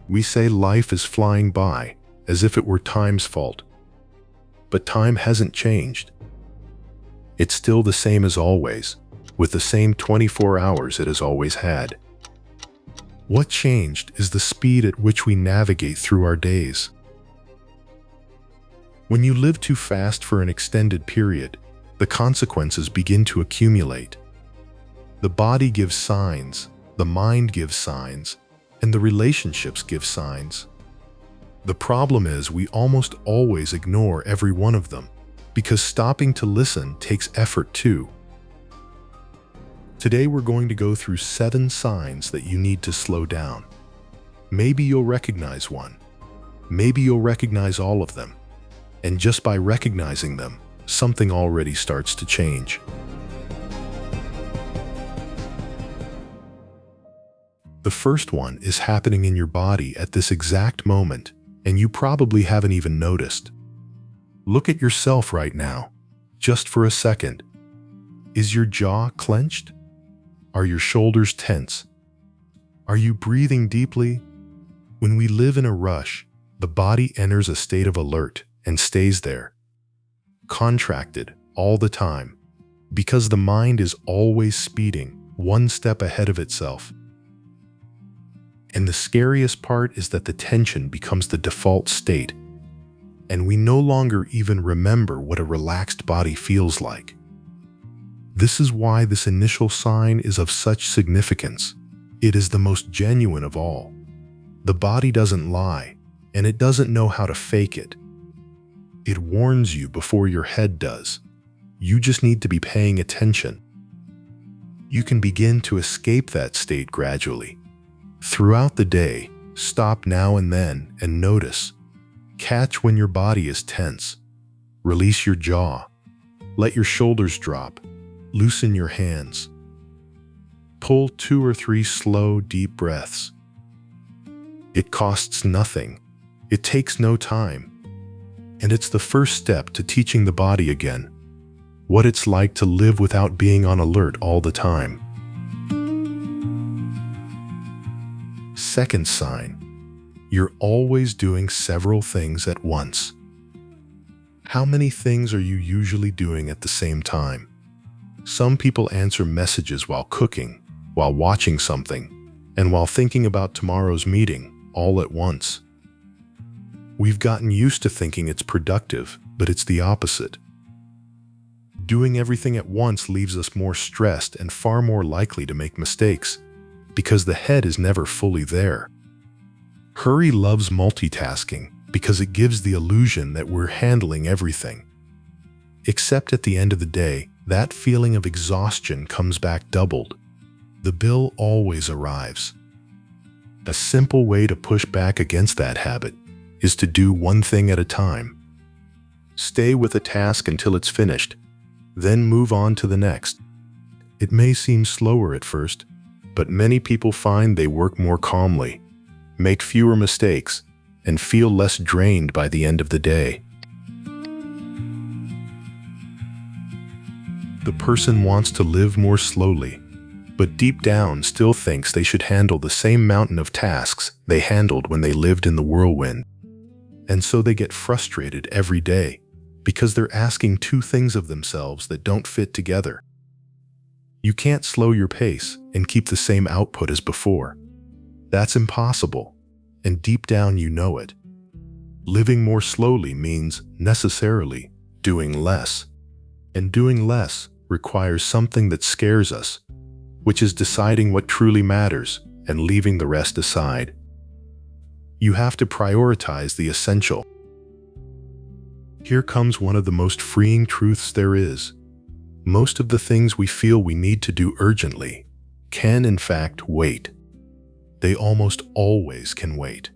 We say life is flying by, as if it were time's fault. But time hasn't changed. It's still the same as always, with the same 24 hours it has always had. What changed is the speed at which we navigate through our days. When you live too fast for an extended period, the consequences begin to accumulate. The body gives signs, the mind gives signs, and the relationships give signs. The problem is we almost always ignore every one of them, because stopping to listen takes effort too. Today we're going to go through 7 signs that you need to slow down. Maybe you'll recognize one. Maybe you'll recognize all of them. And just by recognizing them, something already starts to change. The first one is happening in your body at this exact moment, and you probably haven't even noticed. Look at yourself right now, just for a second. Is your jaw clenched? Are your shoulders tense? Are you breathing deeply? When we live in a rush, the body enters a state of alert and stays there, contracted all the time, because the mind is always speeding one step ahead of itself. And the scariest part is that the tension becomes the default state, and we no longer even remember what a relaxed body feels like. This is why this initial sign is of such significance. It is the most genuine of all. The body doesn't lie, and it doesn't know how to fake it. It warns you before your head does. You just need to be paying attention. You can begin to escape that state gradually. Throughout the day, stop now and then and notice. Catch when your body is tense. Release your jaw. Let your shoulders drop. Loosen your hands. Pull 2 or 3 slow, deep breaths. It costs nothing. It takes no time. And it's the first step to teaching the body again what it's like to live without being on alert all the time. Second sign, you're always doing several things at once. How many things are you usually doing at the same time? Some people answer messages while cooking, while watching something, and while thinking about tomorrow's meeting, all at once. We've gotten used to thinking it's productive, but it's the opposite. Doing everything at once leaves us more stressed and far more likely to make mistakes, because the head is never fully there. Hurry loves multitasking because it gives the illusion that we're handling everything. Except at the end of the day, that feeling of exhaustion comes back doubled. The bill always arrives. A simple way to push back against that habit is to do one thing at a time. Stay with a task until it's finished, then move on to the next. It may seem slower at first, but many people find they work more calmly, make fewer mistakes, and feel less drained by the end of the day. The person wants to live more slowly, but deep down still thinks they should handle the same mountain of tasks they handled when they lived in the whirlwind. And so they get frustrated every day because they're asking 2 things of themselves that don't fit together. You can't slow your pace and keep the same output as before. That's impossible, and deep down you know it. Living more slowly means necessarily doing less, and doing less requires something that scares us, which is deciding what truly matters and leaving the rest aside. You have to prioritize the essential. Here comes one of the most freeing truths there is. Most of the things we feel we need to do urgently can in fact wait. They almost always can wait.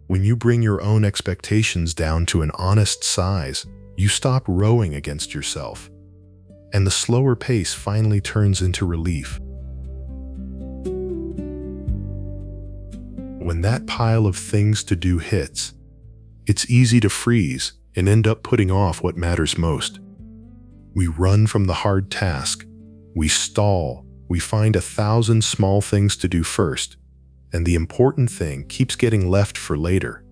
When you bring your own expectations down to an honest size, you stop rowing against yourself, and the slower pace finally turns into relief. When that pile of things to do hits, it's easy to freeze and end up putting off what matters most. We run from the hard task, we stall, we find 1,000 small things to do first, and the important thing keeps getting left for later.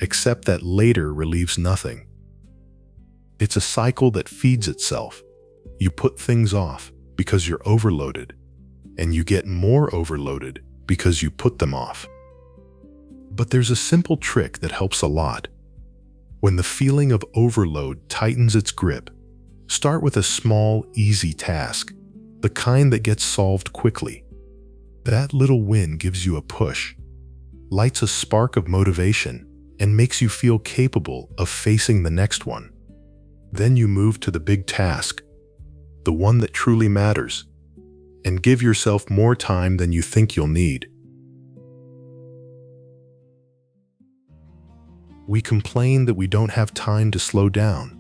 Except that later relieves nothing. It's a cycle that feeds itself. You put things off because you're overloaded, and you get more overloaded because you put them off. But there's a simple trick that helps a lot. When the feeling of overload tightens its grip, start with a small, easy task, the kind that gets solved quickly. That little win gives you a push, lights a spark of motivation, and makes you feel capable of facing the next one. Then you move to the big task, the one that truly matters, and give yourself more time than you think you'll need. We complain that we don't have time to slow down.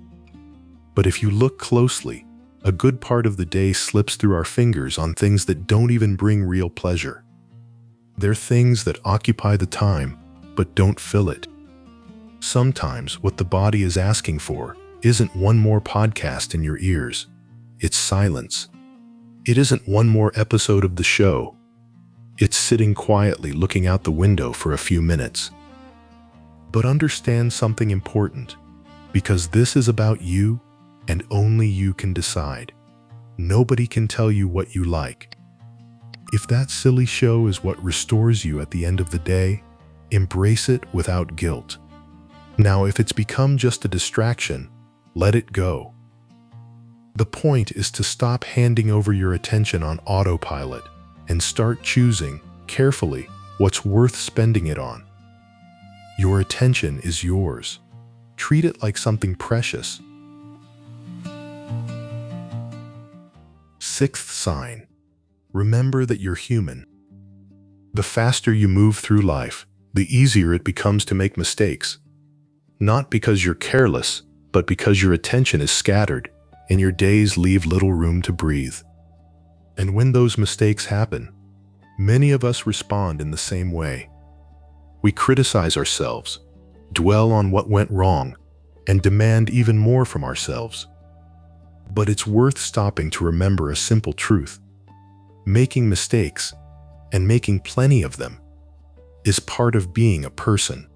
But if you look closely, a good part of the day slips through our fingers on things that don't even bring real pleasure. They're things that occupy the time, but don't fill it. Sometimes what the body is asking for isn't one more podcast in your ears. It's silence. It isn't one more episode of the show. It's sitting quietly looking out the window for a few minutes. But understand something important, because this is about you, and only you can decide. Nobody can tell you what you like. If that silly show is what restores you at the end of the day, embrace it without guilt. Now, if it's become just a distraction, let it go. The point is to stop handing over your attention on autopilot and start choosing, carefully, what's worth spending it on. Your attention is yours. Treat it like something precious. Sixth sign. Remember that you're human. The faster you move through life, the easier it becomes to make mistakes. Not because you're careless, but because your attention is scattered and your days leave little room to breathe. And when those mistakes happen, many of us respond in the same way. We criticize ourselves, dwell on what went wrong, and demand even more from ourselves. But it's worth stopping to remember a simple truth. Making mistakes, and making plenty of them, is part of being a person.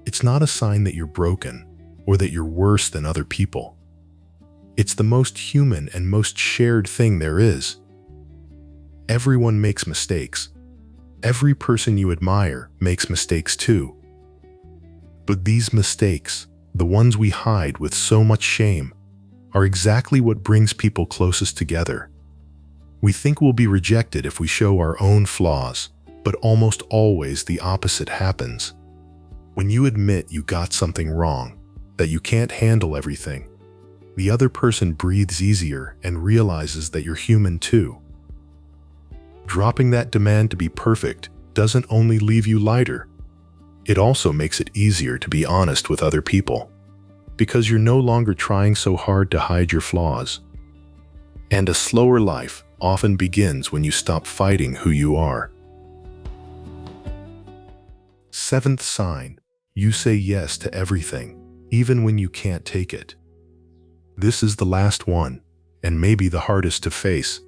It's not a sign that you're broken or that you're worse than other people. It's the most human and most shared thing there is. Everyone makes mistakes. Every person you admire makes mistakes too. But these mistakes, the ones we hide with so much shame, are exactly what brings people closest together. We think we'll be rejected if we show our own flaws, but almost always the opposite happens. When you admit you got something wrong, that you can't handle everything, the other person breathes easier and realizes that you're human too. Dropping that demand to be perfect doesn't only leave you lighter, it also makes it easier to be honest with other people, because you're no longer trying so hard to hide your flaws. And a slower life often begins when you stop fighting who you are. Seventh sign. You say yes to everything, even when you can't take it. This is the last one, and maybe the hardest to face.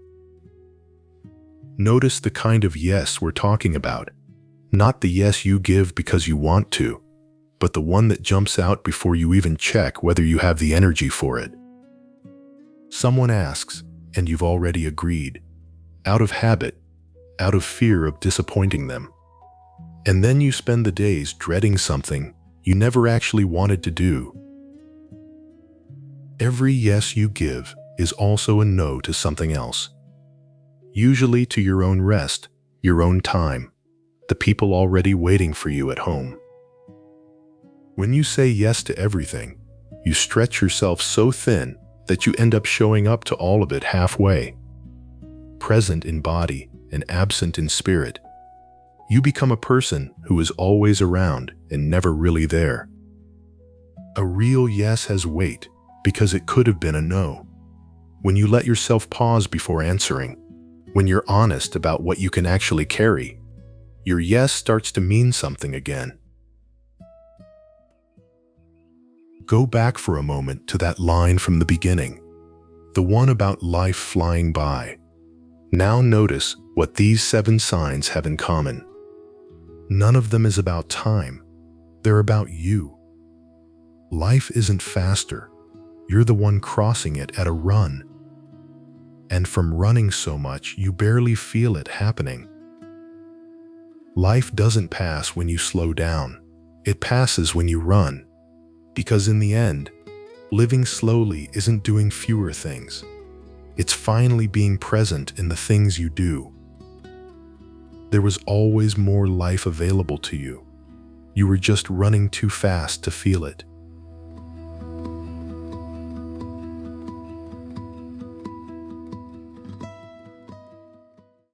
Notice the kind of yes we're talking about. Not the yes you give because you want to, but the one that jumps out before you even check whether you have the energy for it. Someone asks, and you've already agreed, out of habit, out of fear of disappointing them. And then you spend the days dreading something you never actually wanted to do. Every yes you give is also a no to something else. Usually to your own rest, your own time, the people already waiting for you at home. When you say yes to everything, you stretch yourself so thin that you end up showing up to all of it halfway. Present in body and absent in spirit. You become a person who is always around and never really there. A real yes has weight because it could have been a no. When you let yourself pause before answering, when you're honest about what you can actually carry, your yes starts to mean something again. Go back for a moment to that line from the beginning, the one about life flying by. Now notice what these 7 signs have in common. None of them is about time. They're about you. Life isn't faster. You're the one crossing it at a run. And from running so much, you barely feel it happening. Life doesn't pass when you slow down. It passes when you run. Because in the end, living slowly isn't doing fewer things. It's finally being present in the things you do. There was always more life available to you. You were just running too fast to feel it.